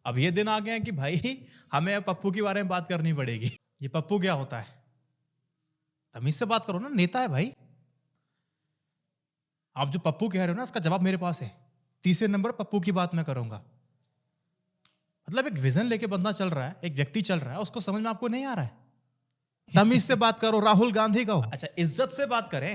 अब ये दिन आ गए हैं कि भाई हमें पप्पू के बारे में बात करनी पड़ेगी। ये पप्पू क्या होता है? तमीज से बात करो ना, नेता है भाई। आप जो पप्पू कह रहे हो ना, इसका जवाब मेरे पास है। तीसरे नंबर पप्पू की बात मैं करूंगा। मतलब एक विजन लेके बंदा चल रहा है, एक व्यक्ति चल रहा है, उसको समझ में आपको नहीं आ रहा है। तमीज से बात करो, राहुल गांधी का हो। अच्छा, इज्जत से बात करें।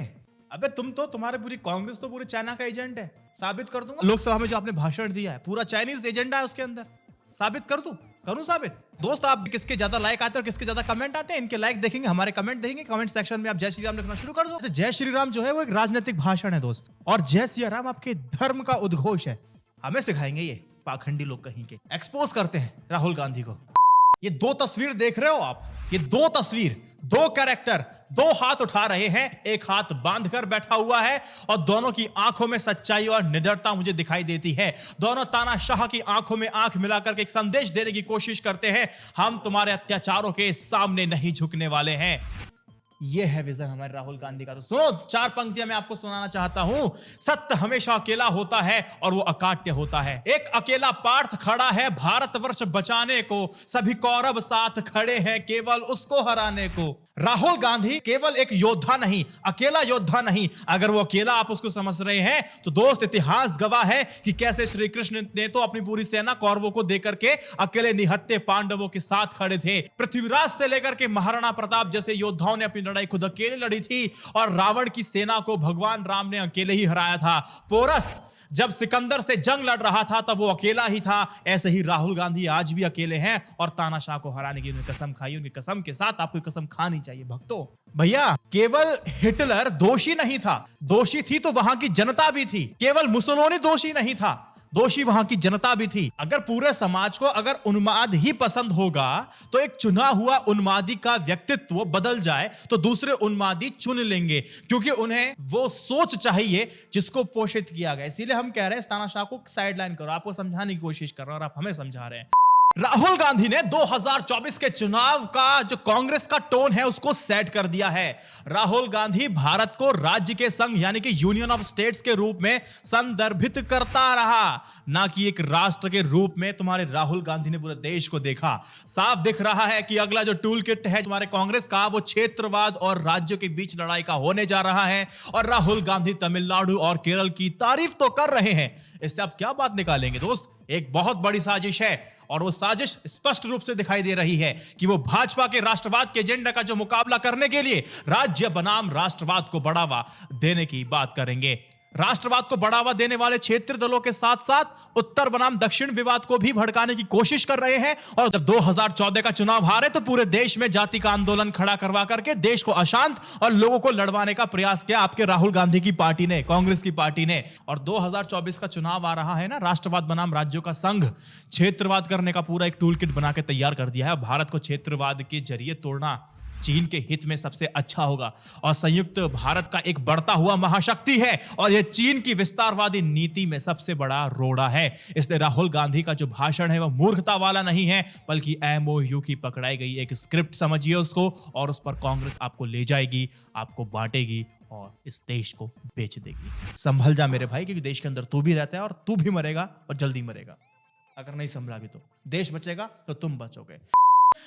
अबे तुम्हारे पूरी कांग्रेस तो पूरे चाइना का एजेंट है। साबित कर दूंगा। लोकसभा में जो आपने भाषण दिया है, पूरा चाइनीज एजेंडा है उसके अंदर। साबित कर दूं? करूं साबित? दोस्त, आप किसके ज्यादा लाइक आते हैं और किसके ज्यादा कमेंट आते हैं, इनके लाइक देखेंगे, हमारे कमेंट देखेंगे। कमेंट सेक्शन में आप जय श्री राम लिखना शुरू कर दो। जय श्री राम जो है वो एक राजनीतिक भाषण है दोस्त, और जय सिया राम आपके धर्म का उद्घोष है। हमें सिखाएंगे ये पाखंडी लोग कहीं के। एक्सपोज करते हैं राहुल गांधी को। ये दो तस्वीर देख रहे हो आप, ये दो तस्वीर, दो कैरेक्टर, दो हाथ उठा रहे हैं, एक हाथ बांधकर बैठा हुआ है और दोनों की आंखों में सच्चाई और निडरता मुझे दिखाई देती है। दोनों तानाशाह की आंखों में आंख मिलाकर के एक संदेश देने की कोशिश करते हैं, हम तुम्हारे अत्याचारों के सामने नहीं झुकने वाले हैं। यह है विजन हमारे राहुल गांधी का। तो सुनो, चार पंक्तियां मैं आपको सुनाना चाहता हूं। सत्य हमेशा अकेला होता है और वो अकाट्य होता है। एक अकेला पार्थ खड़ा है भारतवर्ष बचाने को, सभी कौरव साथ खड़े हैं केवल उसको हराने को। राहुल गांधी केवल एक योद्धा नहीं, अकेला योद्धा नहीं। अगर वो अकेला आप उसको समझ रहे हैं तो दोस्त, इतिहास गवाह है कि कैसे श्री कृष्ण ने तो अपनी पूरी सेना कौरवों को देकर के अकेले निहत्थे पांडवों के साथ खड़े थे। पृथ्वीराज से लेकर के महाराणा प्रताप जैसे योद्धाओं ने अपनी लड़ाई खुद अकेले लड़ी थी, और रावण की सेना को भगवान राम ने अकेले ही हराया था। पोरस जब सिकंदर से जंग लड़ रहा था तब वो अकेला ही था। ऐसे ही राहुल गांधी आज भी अकेले हैं और तानाशाह को हराने की उन्होंने कसम खाई। उनकी कसम के साथ आपको कसम खानी चाहिए भक्तों। भैया, केवल हिटलर दोषी नहीं था, दोषी थी तो वहां की जनता भी थी। केवल मुसोलिनी दोषी नहीं था, दोषी वहां की जनता भी थी। अगर पूरे समाज को अगर उन्माद ही पसंद होगा तो एक चुना हुआ उन्मादी का व्यक्तित्व बदल जाए तो दूसरे उन्मादी चुन लेंगे, क्योंकि उन्हें वो सोच चाहिए जिसको पोषित किया गया। इसीलिए हम कह रहे हैं तानाशाह को साइडलाइन करो। आपको समझाने की कोशिश कर रहे हैं और आप हमें समझा रहे हैं। राहुल गांधी ने 2024 के चुनाव का जो कांग्रेस का टोन है उसको सेट कर दिया है। राहुल गांधी भारत को राज्य के संघ यानी कि यूनियन ऑफ स्टेट्स के रूप में संदर्भित करता रहा, ना कि एक राष्ट्र के रूप में। तुम्हारे राहुल गांधी ने पूरे देश को देखा। साफ दिख रहा है कि अगला जो टूल किट है तुम्हारे कांग्रेस का, वो क्षेत्रवाद और राज्यों के बीच लड़ाई का होने जा रहा है। और राहुल गांधी तमिलनाडु और केरल की तारीफ तो कर रहे हैं, इससे आप क्या बात निकालेंगे दोस्त? एक बहुत बड़ी साजिश है, और वो साजिश स्पष्ट रूप से दिखाई दे रही है कि वो भाजपा के राष्ट्रवाद के एजेंडा का जो मुकाबला करने के लिए राज्य बनाम राष्ट्रवाद को बढ़ावा देने की बात करेंगे। राष्ट्रवाद को बढ़ावा देने वाले क्षेत्रीय दलों के साथ साथ उत्तर बनाम दक्षिण विवाद को भी भड़काने की कोशिश कर रहे हैं। और जब 2014 का चुनाव हारे तो पूरे देश में जाति का आंदोलन खड़ा करवा करके देश को अशांत और लोगों को लड़वाने का प्रयास किया आपके राहुल गांधी की पार्टी ने, कांग्रेस की पार्टी ने। और 2024 का चुनाव आ रहा है ना, राष्ट्रवाद बनाम राज्यों का संघ क्षेत्रवाद करने का पूरा एक टूल किट बना के तैयार कर दिया है। भारत को क्षेत्रवाद के जरिए तोड़ना चीन के हित में सबसे अच्छा होगा। और संयुक्त भारत का एक बढ़ता हुआ महाशक्ति है, और यह चीन की विस्तारवादी नीति में सबसे बड़ा रोड़ा है। इसलिए राहुल गांधी का जो भाषण है वह मूर्खता वाला नहीं है, बल्कि MOU की पकड़ाई गई एक स्क्रिप्ट समझिए उसको, और उस पर कांग्रेस आपको ले जाएगी, आपको बांटेगी और इस देश को बेच देगी। संभल जा मेरे भाई, क्योंकि देश के अंदर तू भी रहता है और तू भी मरेगा, और जल्दी मरेगा। अगर नहीं संभला भी तो देश बचेगा तो तुम बचोगे।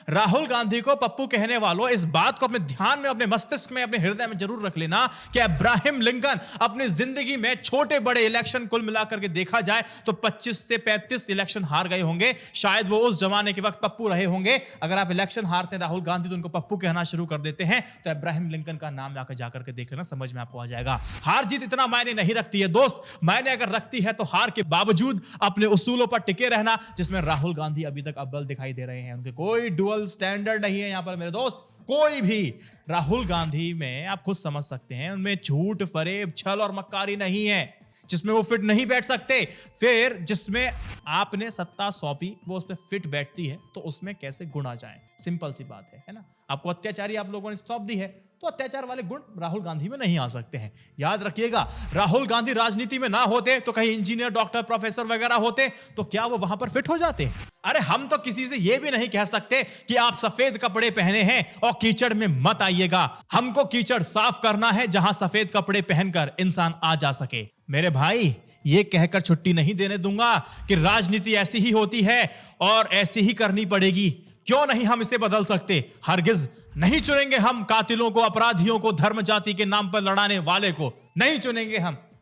राहुल गांधी को पप्पू कहने वालों, इस बात को अपने ध्यान में, अपने मस्तिष्क में, अपने हृदय में जरूर रख लेना कि अब्राहम लिंकन अपनी जिंदगी में छोटे बड़े इलेक्शन कुल मिलाकर के देखा जाए तो 25 से 35 इलेक्शन हार गए होंगे। शायद वो उस जमाने के वक्त पप्पू रहे होंगे। अगर आप इलेक्शन हारते हैं राहुल गांधी तो उनको पप्पू कहना शुरू कर देते हैं, तो अब्राहम लिंकन का नाम जाकर के देख लेना, समझ में आपको आ जाएगा। हार जीत इतना मायने नहीं रखती है दोस्त, मायने अगर रखती है तो हार के बावजूद अपने उसूलों पर टिके रहना, जिसमें राहुल गांधी अभी तक अव्वल दिखाई दे रहे हैं। उनके कोई डुअल स्टैंडर्ड नहीं है यहां पर मेरे दोस्त, कोई भी। राहुल गांधी में आप खुद समझ सकते हैं, उनमें झूठ, फरेब, छल और मक्कारी नहीं है, जिसमें वो फिट नहीं बैठ सकते। फिर जिसमें आपने सत्ता सौंपी वो उस पर फिट बैठती है तो उसमें कैसे गुण आ जाए? सिंपल सी बात है ना। आपको अत्याचारी आप लोगों ने सौंप दी है तो अत्याचार वाले गुण राहुल गांधी में नहीं आ सकते हैं। याद रखिएगा, राहुल गांधी राजनीति में ना होते तो कहीं इंजीनियर, डॉक्टर, प्रोफेसर वगैरह होते तो क्या वो वहां पर फिट हो जाते? अरे हम तो किसी से ये भी नहीं कह सकते कि आप सफेद कपड़े पहने हैं और कीचड़ में मत आइएगा। हमको कीचड़ साफ करना है जहां सफेद कपड़े पहनकर इंसान आ जा सके। मेरे भाई, ये कहकर छुट्टी नहीं देने दूंगा कि राजनीति ऐसी ही होती है और ऐसी ही करनी पड़ेगी। क्यों नहीं हम इसे बदल सकते? हरगिज नहीं चुनेंगे हम कातिलों को, अपराधियों को, धर्म जाति के नाम पर लड़ाने वाले को नहीं चुनेंगे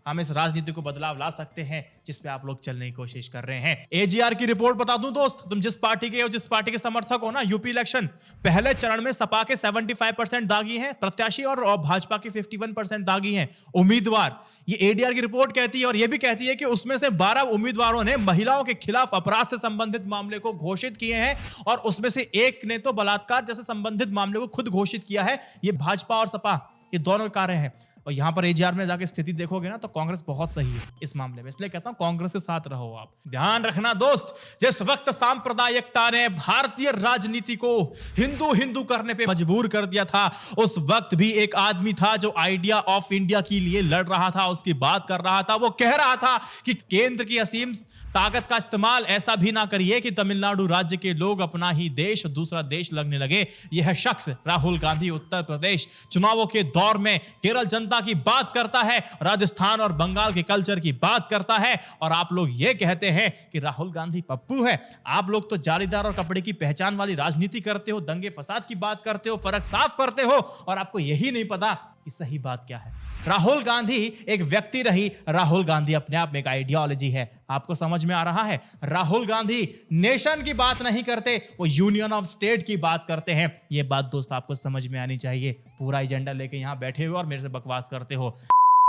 हम इस राजनीति को बदलाव ला सकते हैं जिस पे आप लोग चलने की कोशिश कर रहे हैं। एजीआर की रिपोर्ट बता दूं दोस्त, तुम जिस पार्टी के हो, जिस पार्टी के समर्थक हो ना, यूपी इलेक्शन पहले चरण में सपा के 75% दागी हैं प्रत्याशी और भाजपा के 51% दागी हैं उम्मीदवार। ये एडीआर की रिपोर्ट कहती है और ये भी कहती है कि उसमें से 12 उम्मीदवारों ने महिलाओं के खिलाफ अपराध से संबंधित मामले को घोषित किए हैं और उसमें से एक ने तो बलात्कार जैसे संबंधित मामले को खुद घोषित किया है। ये भाजपा और सपा ये दोनों कार्य हैं। और यहां पर एजीआर में जाके स्थिति देखोगे ना तो कांग्रेस बहुत सही है इस मामले में, इसलिए कहता हूं कांग्रेस के साथ रहो आप। ध्यान रखना दोस्त, जिस वक्त सांप्रदायिकता ने भारतीय राजनीति को हिंदू हिंदू करने पे मजबूर कर दिया था, उस वक्त भी एक आदमी था जो आइडिया ऑफ इंडिया के लिए लड़ रहा था, उसकी बात कर रहा था। वो कह रहा था कि केंद्र की असीम ताकत का इस्तेमाल ऐसा भी ना करिए कि तमिलनाडु राज्य के लोग अपना ही देश दूसरा देश लगने लगे। यह शख्स राहुल गांधी उत्तर प्रदेश चुनावों के दौर में केरल जनता की बात करता है, राजस्थान और बंगाल के कल्चर की बात करता है, और आप लोग ये कहते हैं कि राहुल गांधी पप्पू है। आप लोग तो जालीदार और कपड़े की पहचान वाली राजनीति करते हो, दंगे फसाद की बात करते हो, फर्क साफ करते हो, और आपको यही नहीं पता कि सही बात क्या है। राहुल गांधी एक व्यक्ति रही, राहुल गांधी अपने आप में एक आइडियोलॉजी है। आपको समझ में आ रहा है? राहुल गांधी नेशन की बात नहीं करते, वो यूनियन ऑफ स्टेट की बात करते हैं। ये बात दोस्त आपको समझ में आनी चाहिए। पूरा एजेंडा लेके यहां बैठे हुए और मेरे से बकवास करते हो।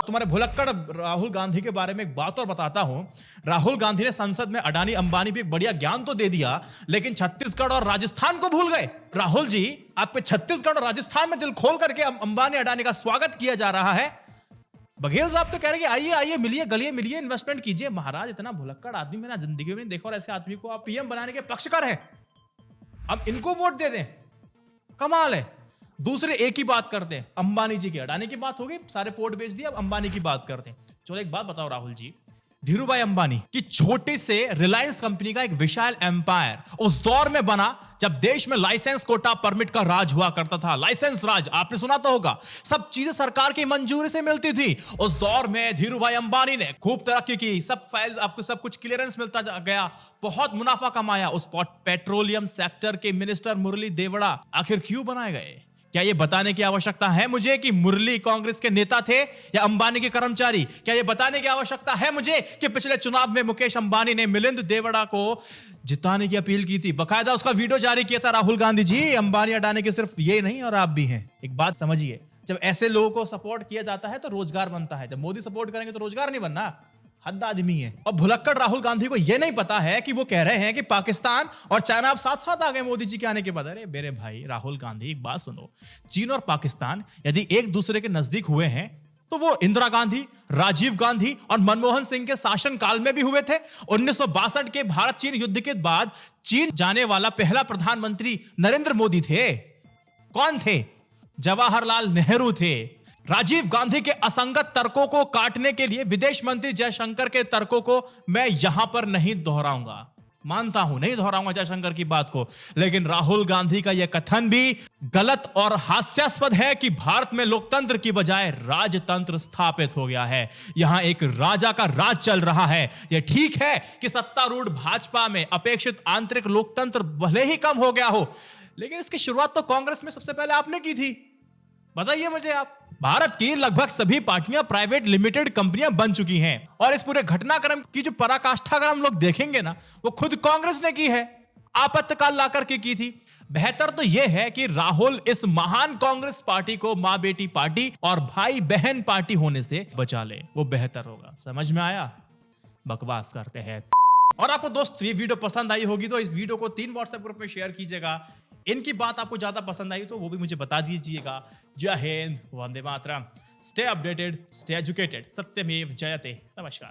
तुम्हारे भुलक्कड़ राहुल गांधी के बारे में एक बात और बताता हूं। राहुल गांधी ने संसद में अडानी अंबानी भी एक बढ़िया ज्ञान तो दे दिया, लेकिन छत्तीसगढ़ और राजस्थान को भूल गए। राहुल जी, आप पे छत्तीसगढ़ और राजस्थान में दिल खोल करके अंबानी अडानी का स्वागत किया जा रहा है। बघेल साहब तो कह रहे हैं आइए आइए, मिलिए, गलिए मिलिए, इन्वेस्टमेंट कीजिए। महाराज, इतना भुलक्कड़ आदमी मैंने जिंदगी में नहीं देखा, और ऐसे आदमी को आप पीएम बनाने के पक्षकार हैं। अब इनको वोट दे दें, कमाल है। दूसरे एक ही बात करते हैं, अंबानी जी की। अडानी की बात हो गई, सारे पोर्ट बेच दिए, अब अंबानी की बात करते हैं। चलो एक बात बताओ राहुल जी, धीरूभाई अंबानी की छोटी से रिलायंस कंपनी का एक विशाल एम्पायर उस दौर में बना जब देश में लाइसेंस कोटा परमिट का राज हुआ करता था। लाइसेंस राज आपने सुना तो होगा, सब चीजें सरकार की मंजूरी से मिलती थी। उस दौर में धीरूभाई अंबानी ने खूब तरक्की की, सब फाइल्स आपको सब कुछ क्लियरेंस मिलता गया, बहुत मुनाफा कमाया। उस पेट्रोलियम सेक्टर के मिनिस्टर मुरली देवड़ा आखिर क्यों बनाए गए? क्या यह बताने की आवश्यकता है मुझे कि मुरली कांग्रेस के नेता थे या अंबानी के कर्मचारी? क्या यह बताने की आवश्यकता है मुझे कि पिछले चुनाव में मुकेश अंबानी ने मिलिंद देवड़ा को जिताने की अपील की थी? बकायदा उसका वीडियो जारी किया था राहुल गांधी जी। अंबानी अडानी के सिर्फ ये नहीं और आप भी हैं। एक बात समझिए, जब ऐसे लोगों को सपोर्ट किया जाता है तो रोजगार बनता है। जब मोदी सपोर्ट करेंगे तो रोजगार नहीं बनना। हद आदमी है। और भुलक्कड़ राहुल गांधी को यह नहीं पता है कि वो कह रहे हैं कि पाकिस्तान और चाइना अब साथ साथ आ गए मोदी जी के आने के बाद। अरे मेरे भाई राहुल गांधी, एक बात सुनो, चीन और पाकिस्तान यदि एक दूसरे के नजदीक हुए हैं तो वो इंदिरा गांधी, राजीव गांधी और मनमोहन सिंह के शासन काल में भी हुए थे। 1962 के भारत चीन युद्ध के बाद चीन जाने वाला पहला प्रधानमंत्री नरेंद्र मोदी थे। कौन थे? जवाहरलाल नेहरू थे। राजीव गांधी के असंगत तर्कों को काटने के लिए विदेश मंत्री जयशंकर के तर्कों को मैं यहां पर नहीं दोहराऊंगा। मानता हूं नहीं दोहराऊंगा जयशंकर की बात को, लेकिन राहुल गांधी का यह कथन भी गलत और हास्यास्पद है कि भारत में लोकतंत्र की बजाय राजतंत्र स्थापित हो गया है। यहां एक राजा का राज चल रहा है। यह ठीक है कि सत्तारूढ़ भाजपा में अपेक्षित आंतरिक लोकतंत्र भले ही कम हो गया हो, लेकिन इसकी शुरुआत तो कांग्रेस में सबसे पहले आपने की थी। बताइए मुझे आप। भारत की लगभग सभी पार्टियां प्राइवेट लिमिटेड कंपनियां बन चुकी हैं, और इस पूरे घटनाक्रम की जो पराकाष्ठा अगर हम लोग देखेंगे ना, वो खुद कांग्रेस ने की है, आपातकाल लाकर के की थी। बेहतर तो यह है कि राहुल इस महान कांग्रेस पार्टी को मां बेटी पार्टी और भाई बहन पार्टी होने से बचा ले, वो बेहतर होगा। समझ में आया? बकवास करते हैं। और आपको दोस्त ये वीडियो पसंद आई होगी तो इस वीडियो को 3 व्हाट्सएप ग्रुप में शेयर कीजिएगा। इनकी बात आपको ज्यादा पसंद आई तो वो भी मुझे बता दीजिएगा। जय Hind, Vande Mataram. Stay updated, stay educated, सत्यमेव जयते। नमस्कार।